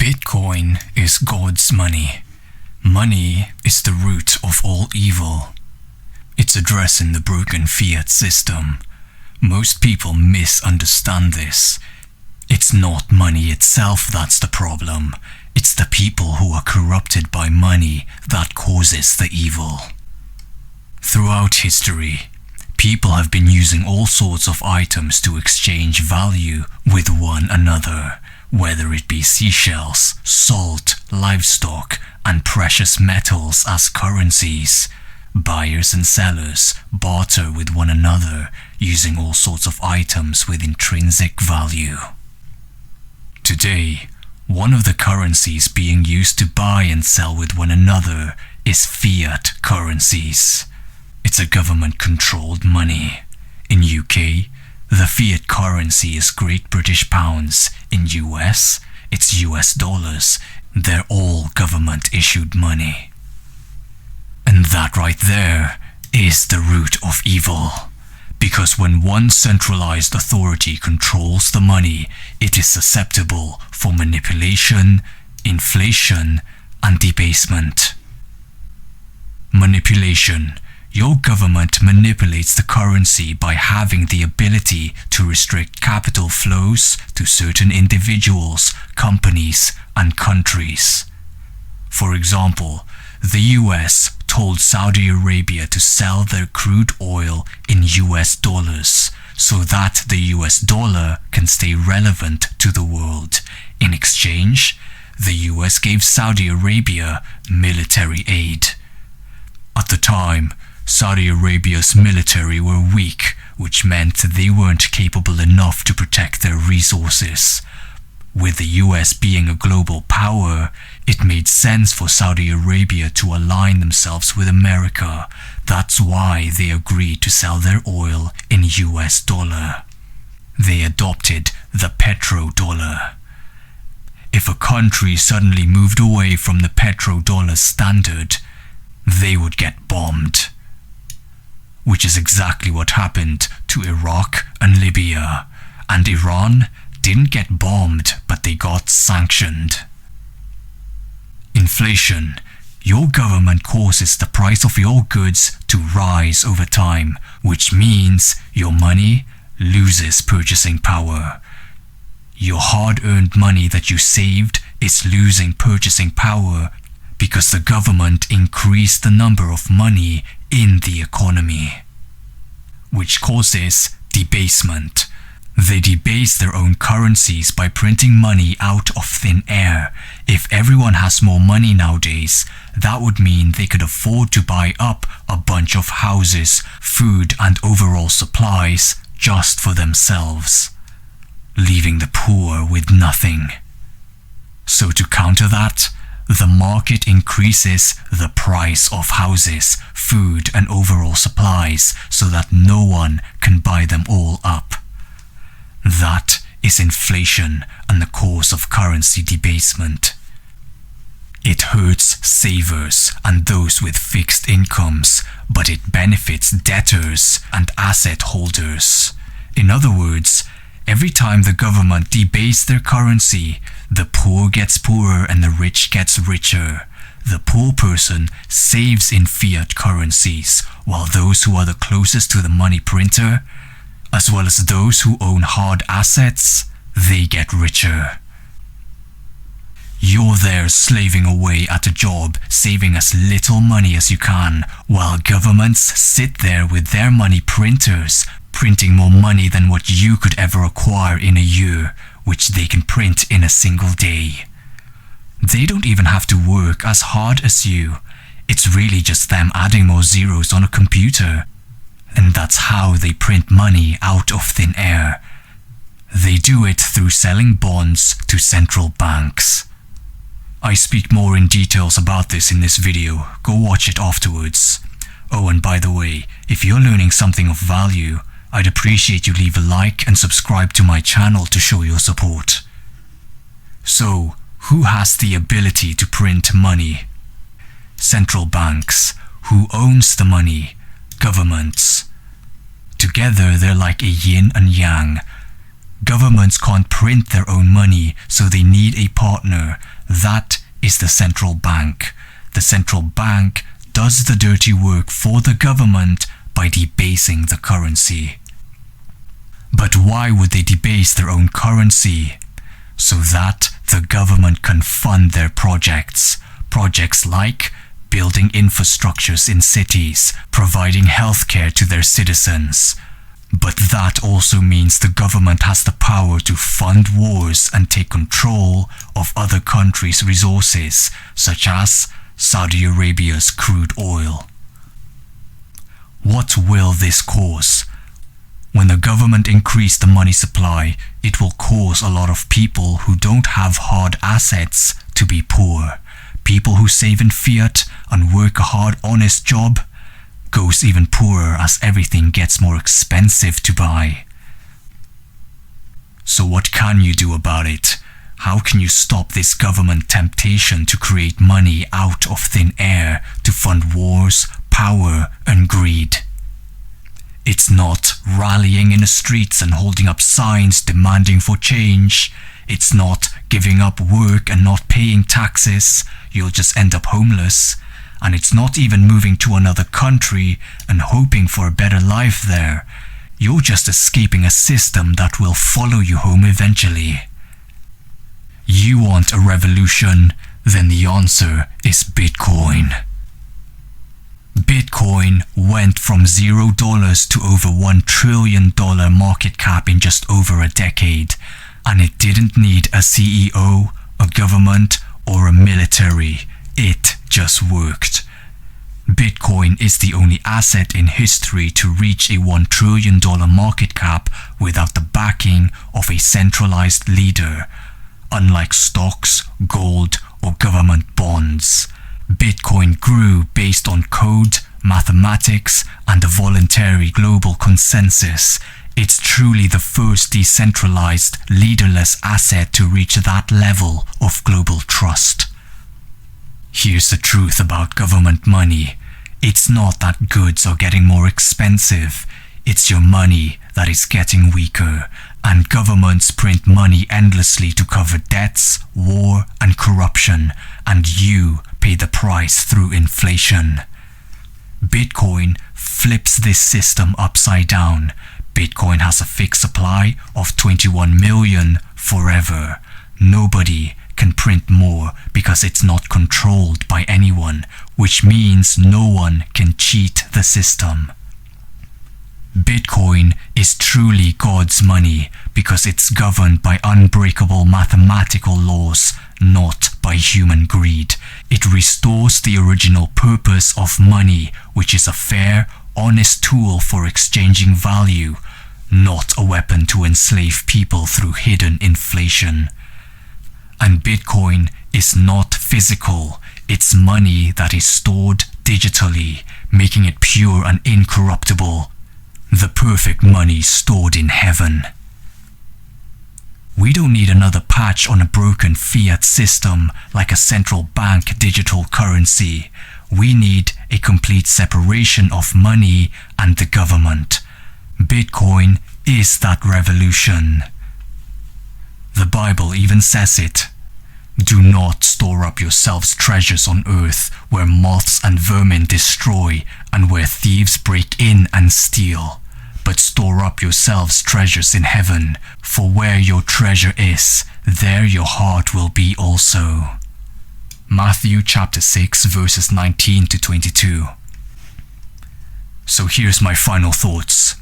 Bitcoin is God's money. Money is the root of all evil. It's addressing the broken fiat system. Most people misunderstand this. It's not money itself that's the problem. It's the people who are corrupted by money that causes the evil. Throughout history, people have been using all sorts of items to exchange value with one another, whether it be seashells, salt, livestock, and precious metals as currencies. Buyers and sellers barter with one another using all sorts of items with intrinsic value. Today, one of the currencies being used to buy and sell with one another is fiat currencies. It's a government-controlled money. In UK, the fiat currency is Great British Pounds. In US, it's US dollars. They're all government-issued money. And that right there is the root of evil. Because when one centralized authority controls the money, it is susceptible for manipulation, inflation, and debasement. Manipulation. Your government manipulates the currency by having the ability to restrict capital flows to certain individuals, companies, and countries. For example, the US told Saudi Arabia to sell their crude oil in US dollars so that the US dollar can stay relevant to the world. In exchange, the US gave Saudi Arabia military aid. At the time, Saudi Arabia's military were weak, which meant they weren't capable enough to protect their resources. With the US being a global power, it made sense for Saudi Arabia to align themselves with America. That's why they agreed to sell their oil in US dollar. They adopted the petrodollar. If a country suddenly moved away from the petrodollar standard, they would get bombed. Which is exactly what happened to Iraq and Libya. And Iran didn't get bombed, but they got sanctioned. Inflation. Your government causes the price of your goods to rise over time, which means your money loses purchasing power. Your hard-earned money that you saved is losing purchasing power because the government increased the number of money in the economy, which causes debasement. They debase their own currencies by printing money out of thin air. If everyone has more money nowadays, that would mean they could afford to buy up a bunch of houses, food, and overall supplies just for themselves, leaving the poor with nothing. So to counter that, the market increases the price of houses, food, and overall supplies so that no one can buy them all up. That is inflation and the cause of currency debasement. It hurts savers and those with fixed incomes, but it benefits debtors and asset holders. In other words, every time the government debases their currency, the poor gets poorer and the rich gets richer. The poor person saves in fiat currencies, while those who are the closest to the money printer, as well as those who own hard assets, they get richer. You're there slaving away at a job, saving as little money as you can, while governments sit there with their money printers, printing more money than what you could ever acquire in a year, which they can print in a single day. They don't even have to work as hard as you. It's really just them adding more zeros on a computer. And that's how they print money out of thin air. They do it through selling bonds to central banks. I speak more in details about this in this video. Go watch it afterwards. Oh, and by the way, if you're learning something of value, I'd appreciate you leave a like and subscribe to my channel to show your support. So, who has the ability to print money? Central banks. Who owns the money? Governments. Together they're like a yin and yang. Governments can't print their own money, so they need a partner. That is the central bank. The central bank does the dirty work for the government by debasing the currency. But why would they debase their own currency? So that the government can fund their projects. Projects like building infrastructures in cities, providing healthcare to their citizens. But that also means the government has the power to fund wars and take control of other countries' resources, such as Saudi Arabia's crude oil. What will this cause? When the government increases the money supply, it will cause a lot of people who don't have hard assets to be poor. People who save in fiat and work a hard, honest job goes even poorer as everything gets more expensive to buy. So what can you do about it? How can you stop this government temptation to create money out of thin air to fund wars, power, and greed? It's not rallying in the streets and holding up signs demanding for change. It's not giving up work and not paying taxes. You'll just end up homeless. And it's not even moving to another country and hoping for a better life there. You're just escaping a system that will follow you home eventually. You want a revolution? Then the answer is Bitcoin. Bitcoin went from $0 to over $1 trillion market cap in just over a decade, and it didn't need a CEO, a government, or a military. It just worked. Bitcoin is the only asset in history to reach a $1 trillion market cap without the backing of a centralized leader. Unlike stocks, gold, or government bonds, Bitcoin grew based on code, mathematics, and a voluntary global consensus. It's truly the first decentralized, leaderless asset to reach that level of global trust. Here's the truth about government money. It's not that goods are getting more expensive. It's your money that is getting weaker, and governments print money endlessly to cover debts, war, and corruption, and you pay the price through inflation. Bitcoin flips this system upside down. Bitcoin has a fixed supply of 21 million forever. Nobody can print more because it's not controlled by anyone, which means no one can cheat the system. Bitcoin is truly God's money because it's governed by unbreakable mathematical laws, not by human greed. It restores the original purpose of money, which is a fair, honest tool for exchanging value, not a weapon to enslave people through hidden inflation. And Bitcoin is not physical. It's money that is stored digitally, making it pure and incorruptible. The perfect money stored in heaven. We don't need another patch on a broken fiat system like a central bank digital currency. We need a complete separation of money and the government. Bitcoin is that revolution. The Bible even says it. Do not store up yourselves treasures on earth where moths and vermin destroy and where thieves break in and steal. But store up yourselves treasures in heaven, for where your treasure is, there your heart will be also. Matthew chapter 6 verses 19 to 22. So here's my final thoughts.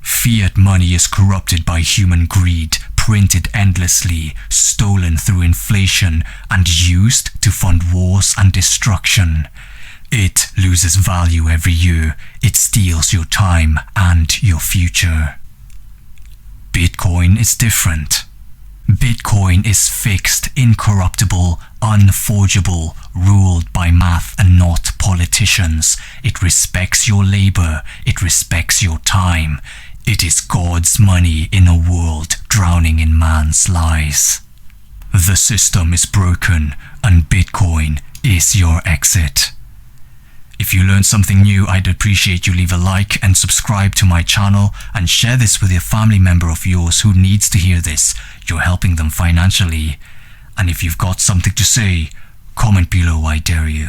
Fiat money is corrupted by human greed, printed endlessly, stolen through inflation, and used to fund wars and destruction. It loses value every year. It steals your time and your future. Bitcoin is different. Bitcoin is fixed, incorruptible, unforgeable, ruled by math and not politicians. It respects your labor. It respects your time. It is God's money in a world drowning in man's lies. The system is broken, and Bitcoin is your exit. If you learned something new, I'd appreciate you leave a like and subscribe to my channel and share this with a family member of yours who needs to hear this. You're helping them financially. And if you've got something to say, comment below, I dare you.